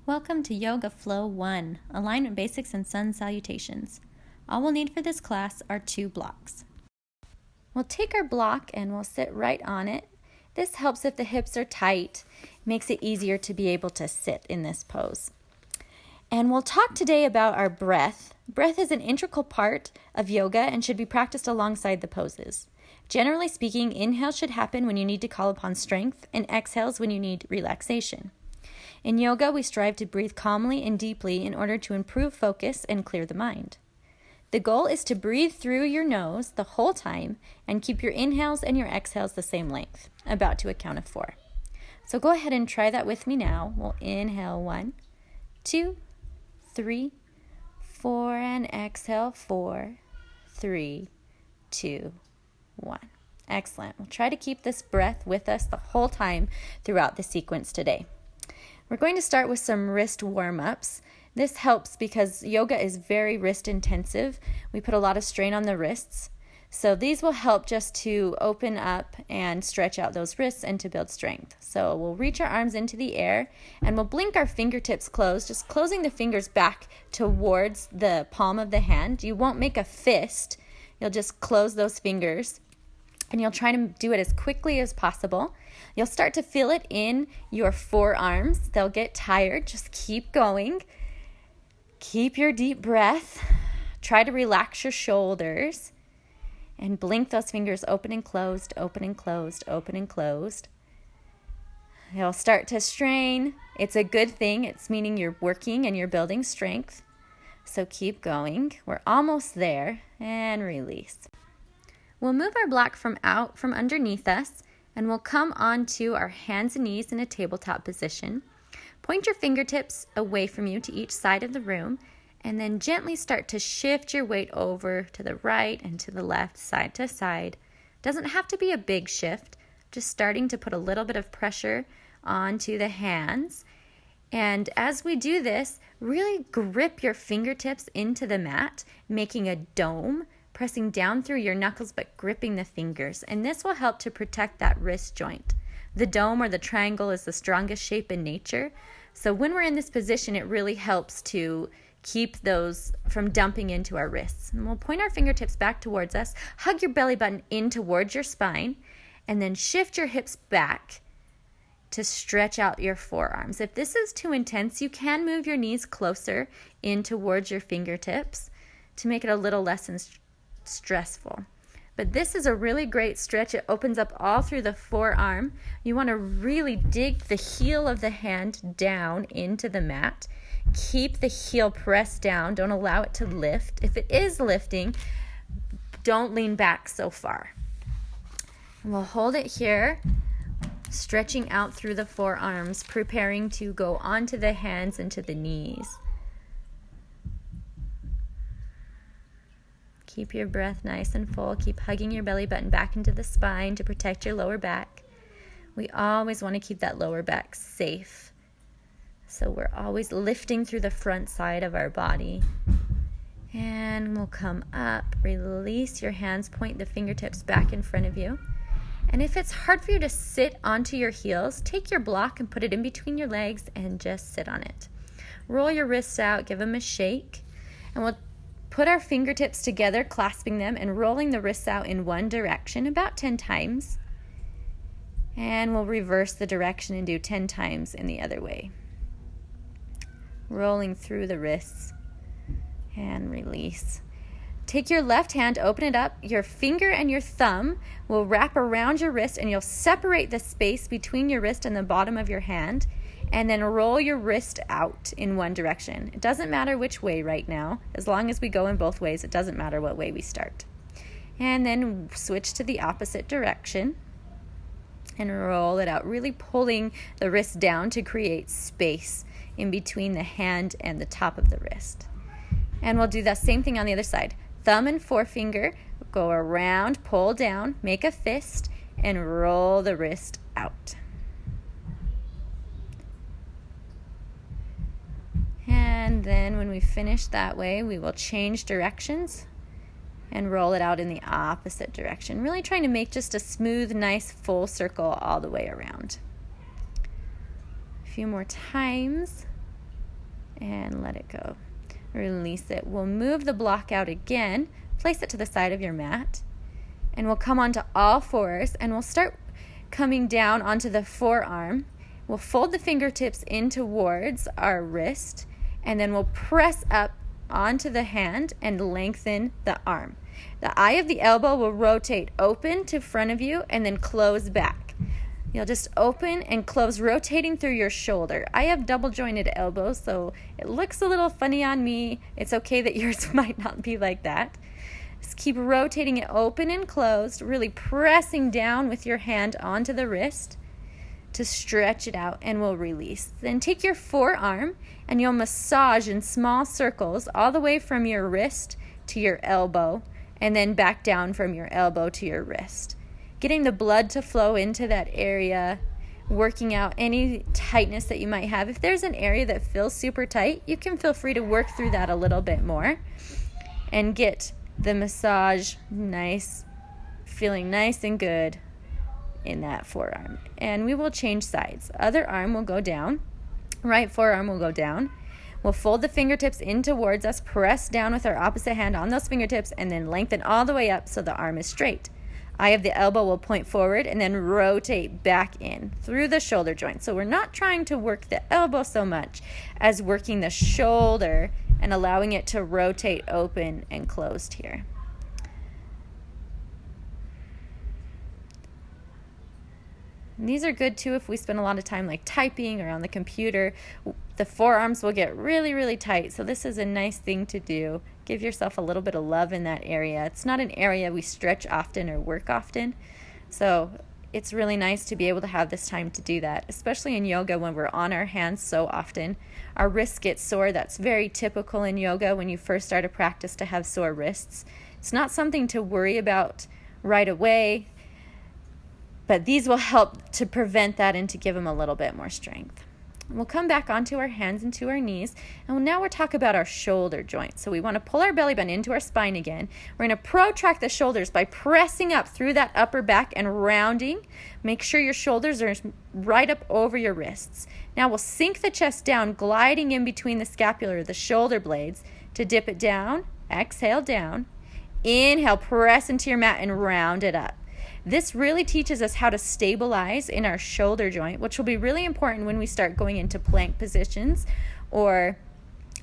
Welcome to Yoga Flow 1, Alignment Basics and Sun Salutations. All we'll need for this class are 2 blocks. We'll take our block and we'll sit right on it. This helps if the hips are tight, makes it easier to be able to sit in this pose. And we'll talk today about our breath. Breath is an integral part of yoga and should be practiced alongside the poses. Generally speaking, inhale should happen when you need to call upon strength, and exhales when you need relaxation. In yoga, we strive to breathe calmly and deeply in order to improve focus and clear the mind. The goal is to breathe through your nose the whole time and keep your inhales and your exhales the same length, about to a count of 4. So go ahead and try that with me now. We'll inhale 1, 2, 3, 4, and exhale 4, 3, 2, 1. Excellent. We'll try to keep this breath with us the whole time throughout the sequence today. We're going to start with some wrist warm-ups. This helps because yoga is very wrist intensive. We put a lot of strain on the wrists. So these will help just to open up and stretch out those wrists and to build strength. So we'll reach our arms into the air and we'll blink our fingertips closed, just closing the fingers back towards the palm of the hand. You won't make a fist. You'll just close those fingers and you'll try to do it as quickly as possible. You'll start to feel it in your forearms. They'll get tired. Just keep going. Keep your deep breath. Try to relax your shoulders and blink those fingers open and closed, open and closed, open and closed. You'll start to strain. It's a good thing. It's meaning you're working and you're building strength. So keep going. We're almost there. And release. We'll move our block from underneath us, and we'll come onto our hands and knees in a tabletop position. Point your fingertips away from you to each side of the room, and then gently start to shift your weight over to the right and to the left, side to side. Doesn't have to be a big shift, just starting to put a little bit of pressure onto the hands. And as we do this, really grip your fingertips into the mat, making a dome, pressing down through your knuckles but gripping the fingers. And this will help to protect that wrist joint. The dome or the triangle is the strongest shape in nature. So when we're in this position, it really helps to keep those from dumping into our wrists. And we'll point our fingertips back towards us, hug your belly button in towards your spine, and then shift your hips back to stretch out your forearms. If this is too intense, you can move your knees closer in towards your fingertips to make it a little less stressful. But this is a really great stretch. It opens up all through the forearm. You want to really dig the heel of the hand down into the mat. Keep the heel pressed down. Don't allow it to lift. If it is lifting, don't lean back so far. And we'll hold it here, stretching out through the forearms, preparing to go onto the hands and to the knees. Keep your breath nice and full. Keep hugging your belly button back into the spine to protect your lower back. We always want to keep that lower back safe. So we're always lifting through the front side of our body. And we'll come up, release your hands, point the fingertips back in front of you. And if it's hard for you to sit onto your heels, take your block and put it in between your legs and just sit on it. Roll your wrists out, give them a shake, and we'll put our fingertips together, clasping them and rolling the wrists out in one direction about 10 times. And we'll reverse the direction and do 10 times in the other way. Rolling through the wrists and release. Take your left hand, open it up. Your finger and your thumb will wrap around your wrist and you'll separate the space between your wrist and the bottom of your hand. And then roll your wrist out in one direction. It doesn't matter which way right now. As long as we go in both ways, it doesn't matter what way we start. And then switch to the opposite direction and roll it out, really pulling the wrist down to create space in between the hand and the top of the wrist. And we'll do the same thing on the other side. Thumb and forefinger go around, pull down, make a fist, and roll the wrist out. And then when we finish that way, we will change directions and roll it out in the opposite direction. Really trying to make just a smooth, nice, full circle all the way around. A few more times. and let it go. Release it. We'll move the block out again, place it to the side of your mat, and we'll come onto all fours, and we'll start coming down onto the forearm. We'll fold the fingertips in towards our wrist, and then we'll press up onto the hand and lengthen the arm. The eye of the elbow will rotate open to front of you and then close back. You'll just open and close, rotating through your shoulder. I have double jointed elbows, so it looks a little funny on me. It's okay that yours might not be like that. Just keep rotating it open and closed, really pressing down with your hand onto the wrist to stretch it out, and we'll release. Then take your forearm and you'll massage in small circles all the way from your wrist to your elbow, and then back down from your elbow to your wrist. Getting the blood to flow into that area, working out any tightness that you might have. If there's an area that feels super tight, you can feel free to work through that a little bit more and get the massage nice, feeling nice and good in that forearm. And we will change sides. Other arm will go down. Right forearm will go down. We'll fold the fingertips in towards us, press down with our opposite hand on those fingertips, and then lengthen all the way up so the arm is straight. Eye of the elbow will point forward and then rotate back in through the shoulder joint. So we're not trying to work the elbow so much as working the shoulder and allowing it to rotate open and closed here. And these are good too if we spend a lot of time like typing or on the computer. The forearms will get really, really tight. So this is a nice thing to do. Give yourself a little bit of love in that area. It's not an area we stretch often or work often. So it's really nice to be able to have this time to do that, especially in yoga when we're on our hands so often. Our wrists get sore. That's very typical in yoga when you first start a practice to have sore wrists. It's not something to worry about right away, but these will help to prevent that and to give them a little bit more strength. We'll come back onto our hands and to our knees, and now we'll talk about our shoulder joint. So we want to pull our belly button into our spine again. We're going to protract the shoulders by pressing up through that upper back and rounding. Make sure your shoulders are right up over your wrists. Now we'll sink the chest down, gliding in between the scapular, the shoulder blades, to dip it down. Exhale down. Inhale, press into your mat and round it up. This really teaches us how to stabilize in our shoulder joint, which will be really important when we start going into plank positions or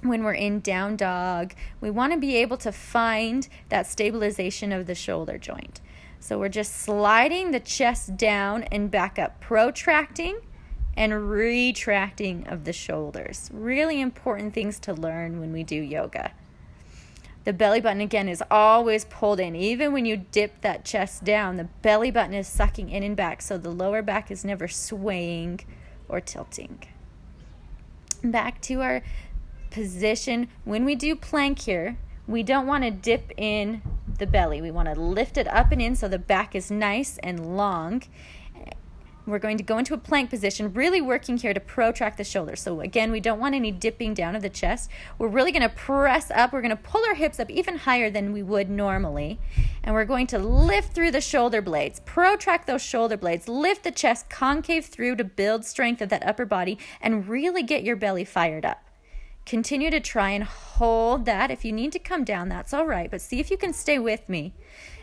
when we're in down dog. We want to be able to find that stabilization of the shoulder joint. So we're just sliding the chest down and back up, protracting and retracting of the shoulders. Really important things to learn when we do yoga. The belly button, again, is always pulled in. Even when you dip that chest down, the belly button is sucking in and back, so the lower back is never swaying or tilting. Back to our position. When we do plank here, we don't want to dip in the belly. We want to lift it up and in so the back is nice and long. We're going to go into a plank position, really working here to protract the shoulders. So again, we don't want any dipping down of the chest. We're really going to press up. We're going to pull our hips up even higher than we would normally. And we're going to lift through the shoulder blades, protract those shoulder blades, lift the chest concave through to build strength of that upper body and really get your belly fired up. Continue to try and hold that. If you need to come down, that's all right. But see if you can stay with me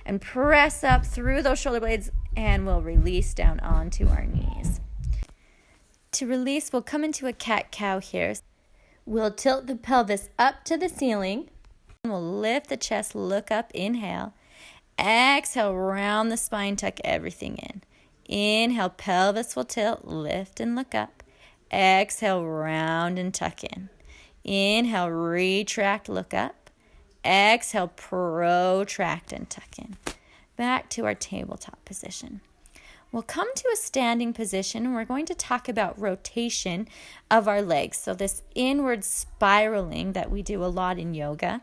and press up through those shoulder blades, and we'll release down onto our knees. To release, we'll come into a cat-cow here. We'll tilt the pelvis up to the ceiling. We'll lift the chest, look up, inhale. Exhale, round the spine, tuck everything in. Inhale, pelvis will tilt, lift and look up. Exhale, round and tuck in. Inhale, retract, look up. Exhale, protract and tuck in. Back to our tabletop position. We'll come to a standing position and we're going to talk about rotation of our legs. So this inward spiraling that we do a lot in yoga.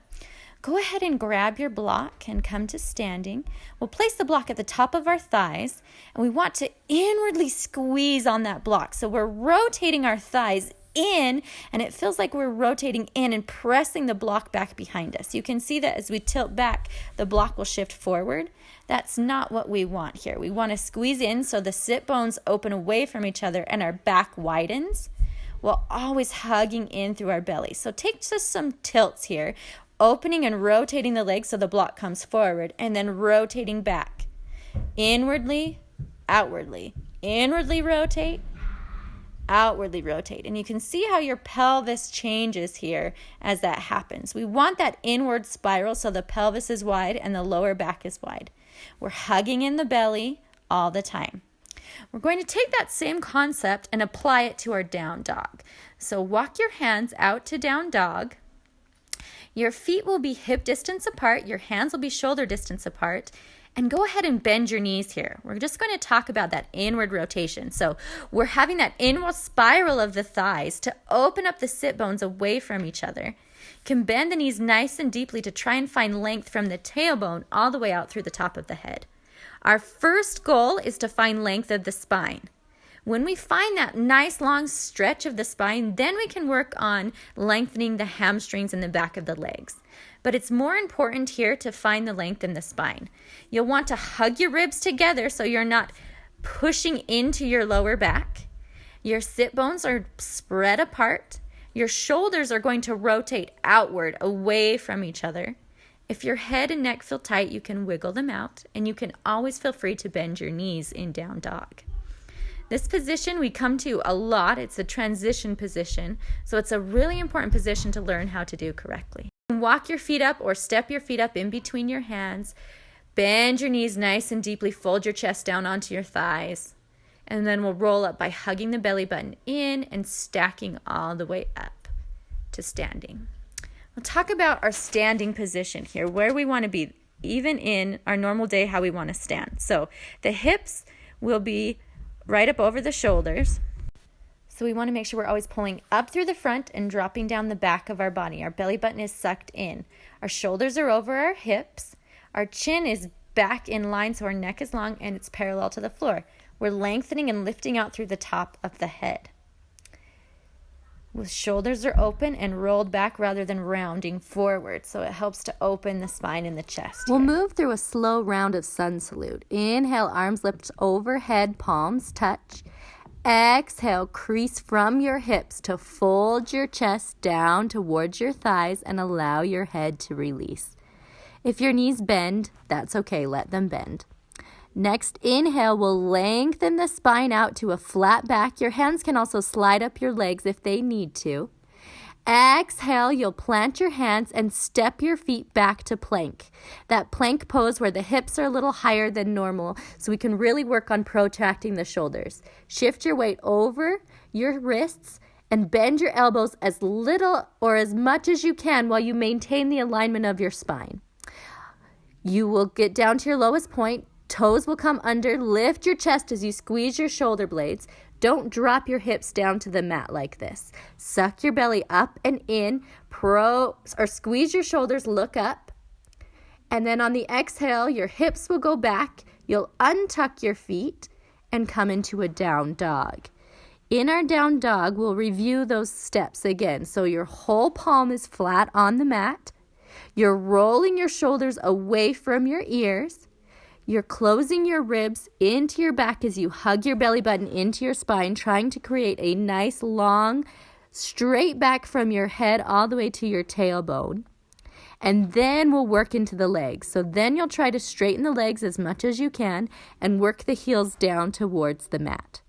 Go ahead and grab your block and come to standing. We'll place the block at the top of our thighs and we want to inwardly squeeze on that block. So we're rotating our thighs in, and it feels like we're rotating in and pressing the block back behind us. You can see that as we tilt back, the block will shift forward. That's not what we want here. We want to squeeze in so the sit bones open away from each other and our back widens. while always hugging in through our belly. So take just some tilts here, opening and rotating the legs so the block comes forward, and then rotating back. Inwardly, outwardly. Inwardly rotate, outwardly rotate. And you can see how your pelvis changes here as that happens. We want that inward spiral so the pelvis is wide and the lower back is wide. We're hugging in the belly all the time. We're going to take that same concept and apply it to our down dog. So walk your hands out to down dog. Your feet will be hip distance apart. Your hands will be shoulder distance apart. And go ahead and bend your knees here. We're just going to talk about that inward rotation. So we're having that inward spiral of the thighs to open up the sit bones away from each other. You can bend the knees nice and deeply to try and find length from the tailbone all the way out through the top of the head. Our first goal is to find length of the spine. When we find that nice long stretch of the spine, then we can work on lengthening the hamstrings and the back of the legs. But it's more important here to find the length in the spine. You'll want to hug your ribs together so you're not pushing into your lower back. Your sit bones are spread apart. Your shoulders are going to rotate outward away from each other. If your head and neck feel tight, you can wiggle them out, and you can always feel free to bend your knees in down dog. This position we come to a lot. It's a transition position, so it's a really important position to learn how to do correctly. Walk your feet up or step your feet up in between your hands. Bend your knees nice and deeply. Fold your chest down onto your thighs. And then we'll roll up by hugging the belly button in and stacking all the way up to standing. We'll talk about our standing position here, where we want to be, even in our normal day, how we want to stand. So the hips will be right up over the shoulders. So we want to make sure we're always pulling up through the front and dropping down the back of our body. Our belly button is sucked in. Our shoulders are over our hips. Our chin is back in line so our neck is long and it's parallel to the floor. We're lengthening and lifting out through the top of the head. With shoulders are open and rolled back rather than rounding forward. So it helps to open the spine and the chest. We'll move through a slow round of sun salute. Inhale, arms lift overhead, palms touch. Exhale, crease from your hips to fold your chest down towards your thighs and allow your head to release. If your knees bend, that's okay, let them bend. Next, inhale, we'll lengthen the spine out to a flat back. Your hands can also slide up your legs if they need to. Exhale, you'll plant your hands and step your feet back to plank. That plank pose where the hips are a little higher than normal, so we can really work on protracting the shoulders. Shift your weight over your wrists and bend your elbows as little or as much as you can while you maintain the alignment of your spine. You will get down to your lowest point. Toes will come under. Lift your chest as you squeeze your shoulder blades. Don't drop your hips down to the mat like this. Suck your belly up and in. Squeeze your shoulders, look up. And then on the exhale, your hips will go back. You'll untuck your feet and come into a down dog. In our down dog, we'll review those steps again. So your whole palm is flat on the mat. You're rolling your shoulders away from your ears. You're closing your ribs into your back as you hug your belly button into your spine, trying to create a nice, long, straight back from your head all the way to your tailbone. And then we'll work into the legs. So then you'll try to straighten the legs as much as you can and work the heels down towards the mat.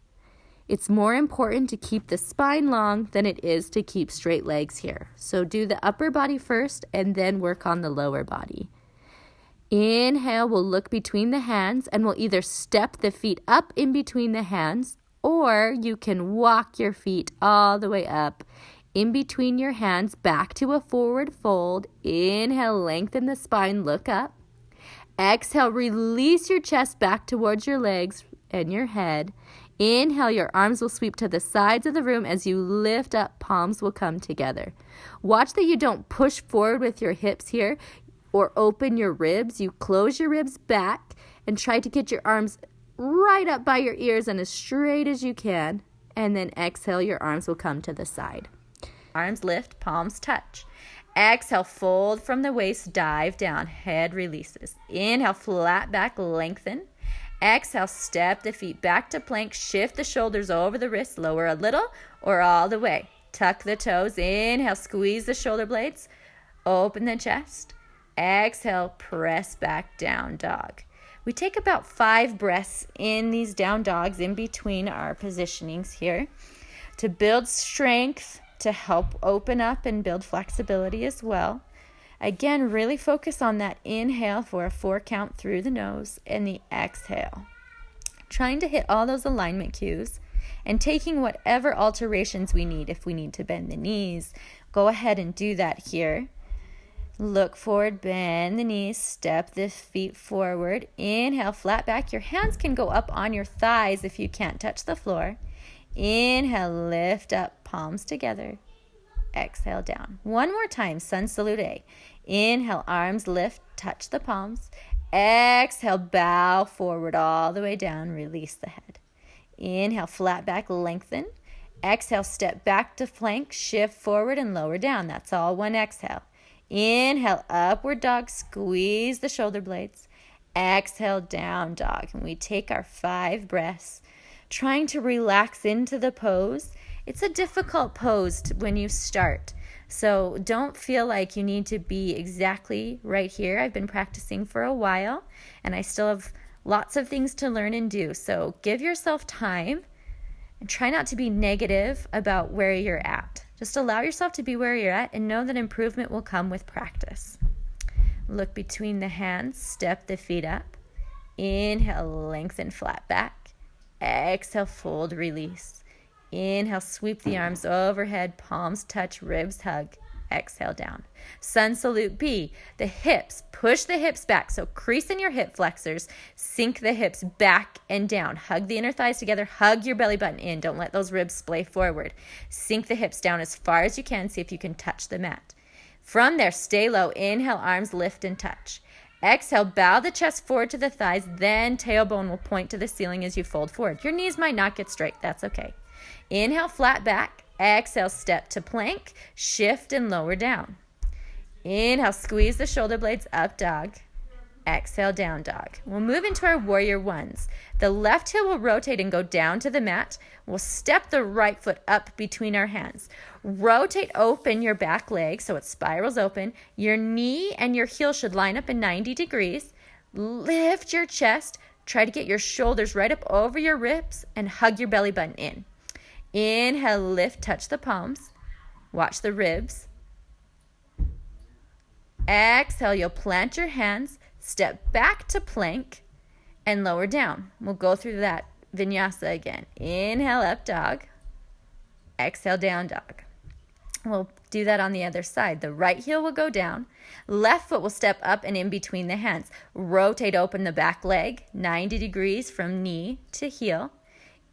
It's more important to keep the spine long than it is to keep straight legs here. So do the upper body first and then work on the lower body. Inhale, we'll look between the hands and we'll either step the feet up in between the hands or you can walk your feet all the way up in between your hands back to a forward fold. Inhale, lengthen the spine, look up. Exhale, release your chest back towards your legs and your head. Inhale, your arms will sweep to the sides of the room. As you lift up, palms will come together. Watch that you don't push forward with your hips here or open your ribs. You close your ribs back and try to get your arms right up by your ears and as straight as you can. And then exhale, your arms will come to the side. Arms lift, palms touch. Exhale, fold from the waist, dive down, head releases. Inhale, flat back, lengthen. Exhale, step the feet back to plank. Shift the shoulders over the wrists. Lower a little or all the way. Tuck the toes. Inhale, squeeze the shoulder blades. Open the chest. Exhale, press back, down dog. We take about 5 breaths in these down dogs in between our positionings here to build strength, to help open up and build flexibility as well. Again, really focus on that inhale for a 4 count through the nose and the exhale. Trying to hit all those alignment cues and taking whatever alterations we need. If we need to bend the knees, go ahead and do that here. Look forward, bend the knees, step the feet forward. Inhale, flat back. Your hands can go up on your thighs if you can't touch the floor. Inhale, lift up, palms together. Exhale, down. One more time, Sun Salute A. Inhale, arms lift, touch the palms. Exhale, bow forward all the way down, release the head. Inhale, flat back, lengthen. Exhale, step back to flank, shift forward and lower down. That's all one exhale. Inhale, upward dog, squeeze the shoulder blades. Exhale, down dog. And we take our 5 breaths, trying to relax into the pose. It's a difficult pose when you start, so don't feel like you need to be exactly right here. I've been practicing for a while, and I still have lots of things to learn and do, so give yourself time and try not to be negative about where you're at. Just allow yourself to be where you're at and know that improvement will come with practice. Look between the hands, step the feet up. Inhale, lengthen, flat back. Exhale, fold, release. Inhale, sweep the arms overhead, palms touch, ribs hug. Exhale, down. Sun Salute B. The hips, push the hips back. So crease in your hip flexors, sink the hips back and down. Hug the inner thighs together, hug your belly button in. Don't let those ribs splay forward. Sink the hips down as far as you can. See if you can touch the mat. From there, stay low. Inhale, arms lift and touch. Exhale, bow the chest forward to the thighs, then tailbone will point to the ceiling as you fold forward. Your knees might not get straight. That's okay. Inhale, flat back. Exhale, step to plank, shift and lower down. Inhale, squeeze the shoulder blades, up dog. Exhale, down dog. We'll move into our warrior ones. The left heel will rotate and go down to the mat. We'll step the right foot up between our hands. Rotate open your back leg so it spirals open. Your knee and your heel should line up in 90 degrees. Lift your chest. Try to get your shoulders right up over your ribs and hug your belly button in. Inhale, lift, touch the palms. Watch the ribs. Exhale, you'll plant your hands, step back to plank, and lower down. We'll go through that vinyasa again. Inhale, up dog. Exhale, down dog. We'll do that on the other side. The right heel will go down. Left foot will step up and in between the hands. Rotate open the back leg, 90 degrees from knee to heel.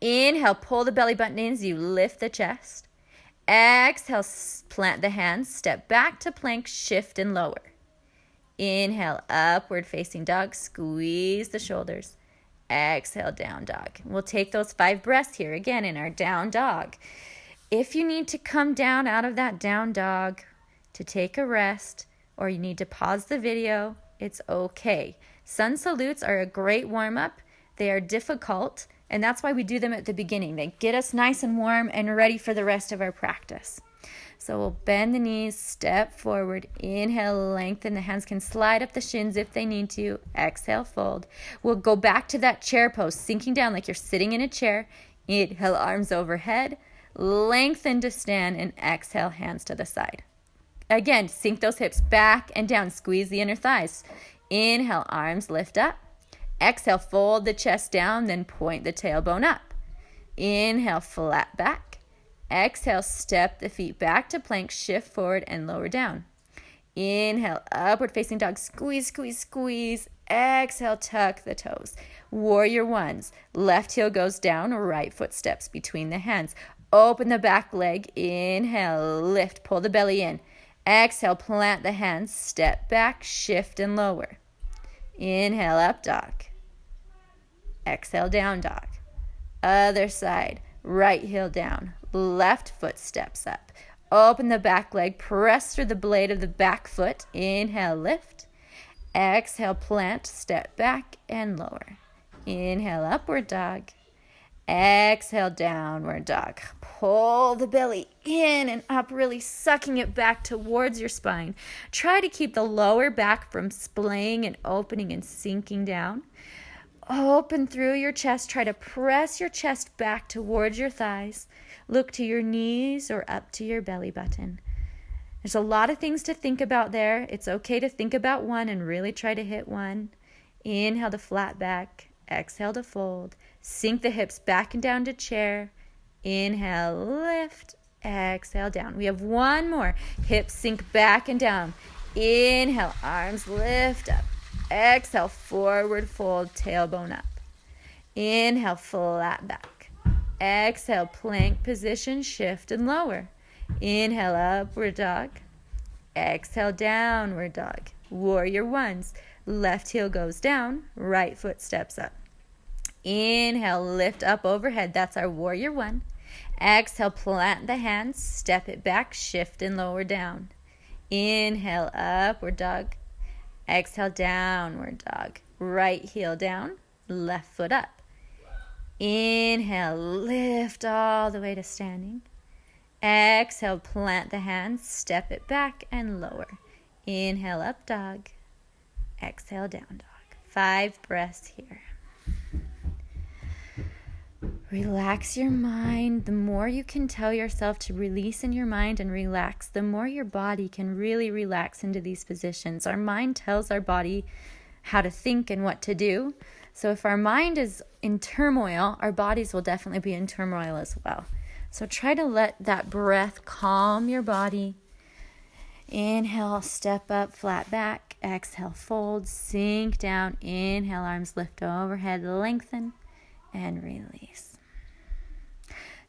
Inhale, pull the belly button in as you lift the chest. Exhale, plant the hands, step back to plank, shift and lower. Inhale, upward facing dog, squeeze the shoulders. Exhale, down dog. We'll take those 5 breaths here again in our down dog. If you need to come down out of that down dog to take a rest, or you need to pause the video, it's okay. Sun salutes are a great warm-up. They are difficult, and that's why we do them at the beginning. They get us nice and warm and ready for the rest of our practice. So we'll bend the knees, step forward, inhale, lengthen. The hands can slide up the shins if they need to. Exhale, fold. We'll go back to that chair pose, sinking down like you're sitting in a chair. Inhale, arms overhead, lengthen to stand, and exhale, hands to the side. Again, sink those hips back and down. Squeeze the inner thighs. Inhale, arms lift up. Exhale, fold the chest down, then point the tailbone up. Inhale, flat back. Exhale, step the feet back to plank, shift forward and lower down. Inhale, upward facing dog, squeeze, squeeze, squeeze. Exhale, tuck the toes. Warrior ones, left heel goes down, right foot steps between the hands. Open the back leg, inhale, lift, pull the belly in. Exhale, plant the hands, step back, shift and lower. Inhale, up dog. Exhale, down dog. Other side, right heel down, left foot steps up. Open the back leg, press through the blade of the back foot. Inhale, lift. Exhale, plant, step back and lower. Inhale, upward dog. Exhale, downward dog. Pull the belly in and up, really sucking it back towards your spine. Try to keep the lower back from splaying and opening and sinking down. Open through your chest. Try to press your chest back towards your thighs. Look to your knees or up to your belly button. There's a lot of things to think about there. It's okay to think about one and really try to hit one. Inhale to flat back. Exhale to fold. Sink the hips back and down to chair. Inhale, lift. Exhale, down. We have one more. Hips sink back and down. Inhale, arms lift up. Exhale, forward fold, tailbone up. Inhale, flat back. Exhale, plank position, shift and lower. Inhale, upward dog. Exhale, downward dog. Warrior ones. Left heel goes down, right foot steps up. Inhale, lift up overhead. That's our warrior one. Exhale, plant the hands, step it back, shift and lower down. Inhale, upward dog. Exhale, downward dog. Right heel down, left foot up. Inhale, lift all the way to standing. Exhale, plant the hands, step it back and lower. Inhale, up dog. Exhale, down dog. 5 breaths here. Relax your mind. The more you can tell yourself to release in your mind and relax, the more your body can really relax into these positions. Our mind tells our body how to think and what to do. So if our mind is in turmoil, our bodies will definitely be in turmoil as well. So try to let that breath calm your body. Inhale, step up, flat back. Exhale, fold, sink down. Inhale, arms lift overhead, lengthen, and release.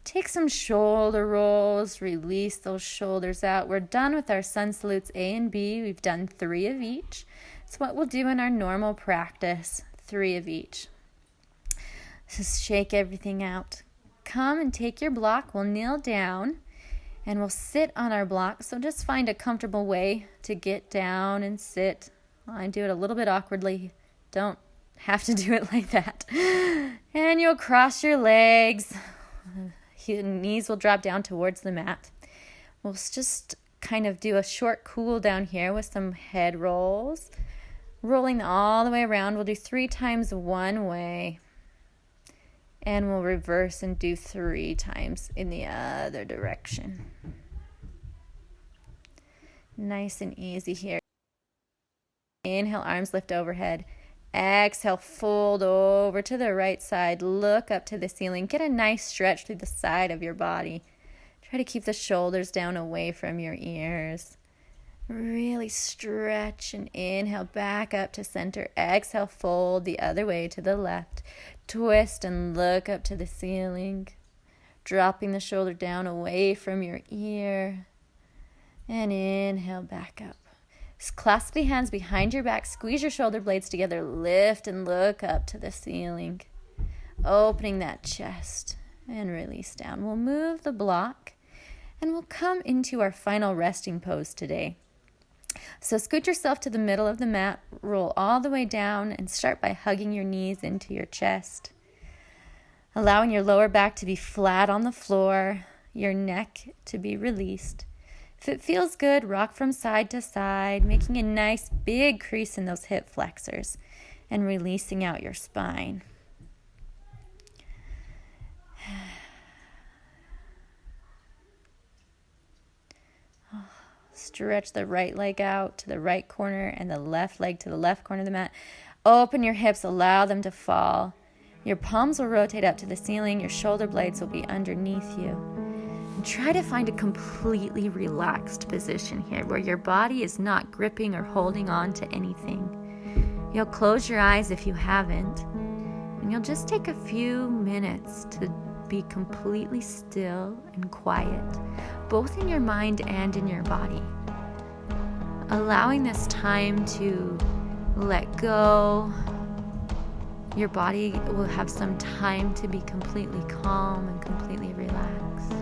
Take some shoulder rolls, release those shoulders out. We're done with our Sun Salutes A and B. We've done 3 of each. It's what we'll do in our normal practice, 3 of each. Just shake everything out. Come and take your block. We'll kneel down and we'll sit on our block. So just find a comfortable way to get down and sit. I do it a little bit awkwardly. Don't have to do it like that. And you'll cross your legs. Your knees will drop down towards the mat. We'll just kind of do a short cool down here with some head rolls. Rolling all the way around. We'll do 3 times one way. And we'll reverse and do 3 times in the other direction. Nice and easy here. Inhale, arms lift overhead. Exhale, fold over to the right side. Look up to the ceiling. Get a nice stretch through the side of your body. Try to keep the shoulders down away from your ears. Really stretch and inhale back up to center. Exhale, fold the other way to the left. Twist and look up to the ceiling. Dropping the shoulder down away from your ear. And inhale back up. Just clasp the hands behind your back. Squeeze your shoulder blades together. Lift and look up to the ceiling. Opening that chest and release down. We'll move the block and we'll come into our final resting pose today. So scoot yourself to the middle of the mat, roll all the way down, and start by hugging your knees into your chest. Allowing your lower back to be flat on the floor, your neck to be released. If it feels good, rock from side to side, making a nice big crease in those hip flexors and releasing out your spine. Stretch the right leg out to the right corner and the left leg to the left corner of the mat. Open your hips, allow them to fall. Your palms will rotate up to the ceiling. Your shoulder blades will be underneath you. And try to find a completely relaxed position here where your body is not gripping or holding on to anything. You'll close your eyes if you haven't, and you'll just take a few minutes to be completely still and quiet, both in your mind and in your body. Allowing this time to let go. Your body will have some time to be completely calm and completely relaxed.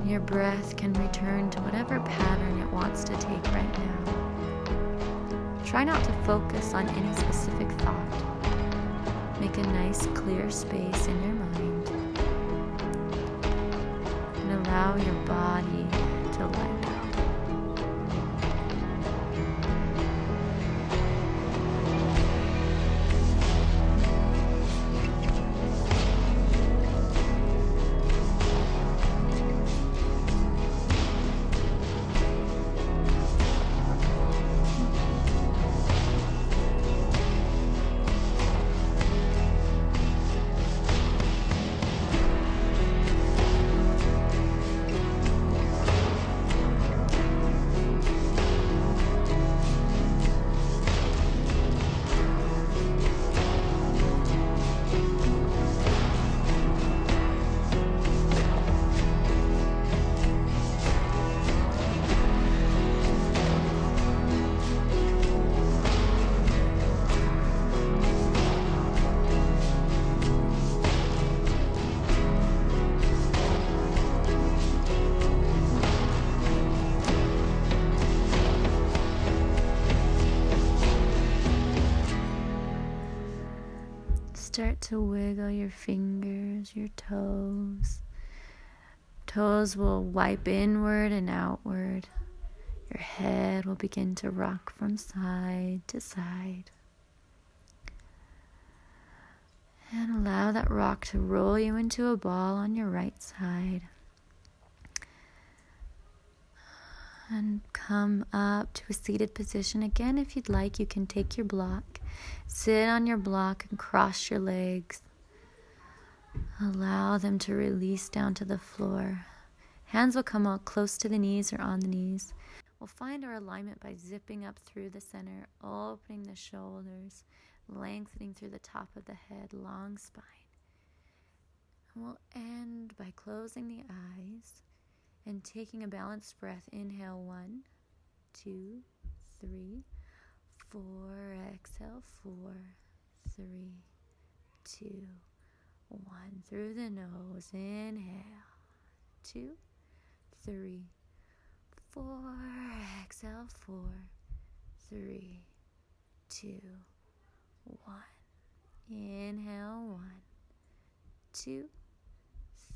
Your breath can return to whatever pattern it wants to take right now. Try Try not to focus on any specific thought. Make a nice clear space in your mind and allow your body to let go. Start to wiggle your fingers, your toes. Toes will wipe inward and outward. Your head will begin to rock from side to side. And allow that rock to roll you into a ball on your right side. And come up to a seated position. Again, if you'd like, you can take your block. Sit on your block and cross your legs. Allow them to release down to the floor. Hands will come out close to the knees or on the knees. We'll find our alignment by zipping up through the center, opening the shoulders, lengthening through the top of the head, long spine. And we'll end by closing the eyes and taking a balanced breath. Inhale, 1, 2, 3, 4. Exhale, 4, 3, 2, 1. Through the nose. Inhale, 2, 3, 4. Exhale, 4, 3, 2, 1. Inhale, 1, 2,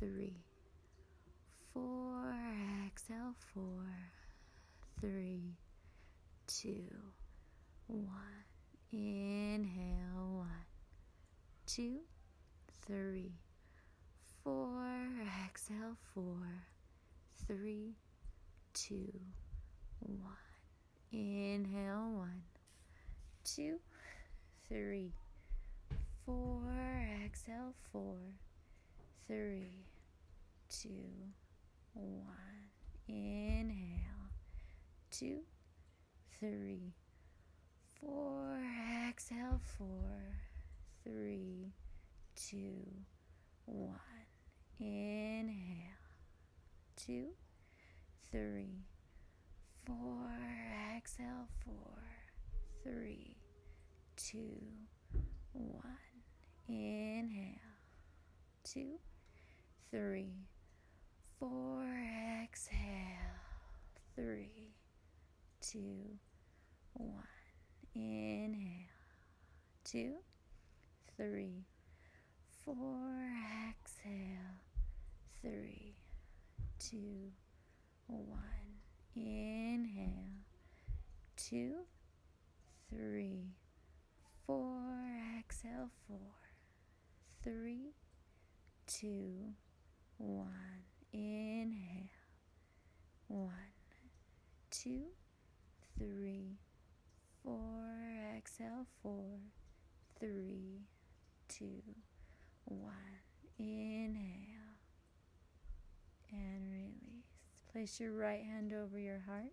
3, 4. Exhale, 4, 3, 2, 1. Inhale, 1, 2, 3, 4. Exhale, 4, 3, 2, 1. Inhale, 1, 2, 3, 4. Exhale, 4, 3, 2, 1. Inhale, 2, 3, 4. Exhale, 4, 3, 2, 1. Inhale, 2, 3, 4. Exhale, 4, 3, 2, 1. Inhale, 2, 3, 4. Exhale, 3, 2, 1. Inhale, 2, 3, 4. Exhale, 3, 2, 1. Inhale, 2, 3, 4. Exhale, 4, 3, 2, 1. Inhale, 1, 2, 3, 4. Exhale, 4, 3, 2, 1. Inhale and release. Place your right hand over your heart,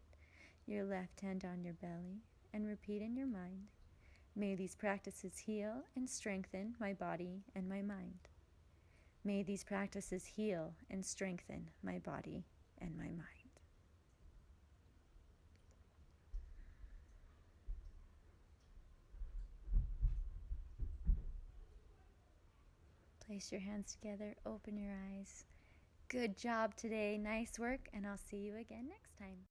your left hand on your belly, and repeat in your mind, may these practices heal and strengthen my body and my mind. May these practices heal and strengthen my body and my mind. Place your hands together, open your eyes. Good job today, nice work, and I'll see you again next time.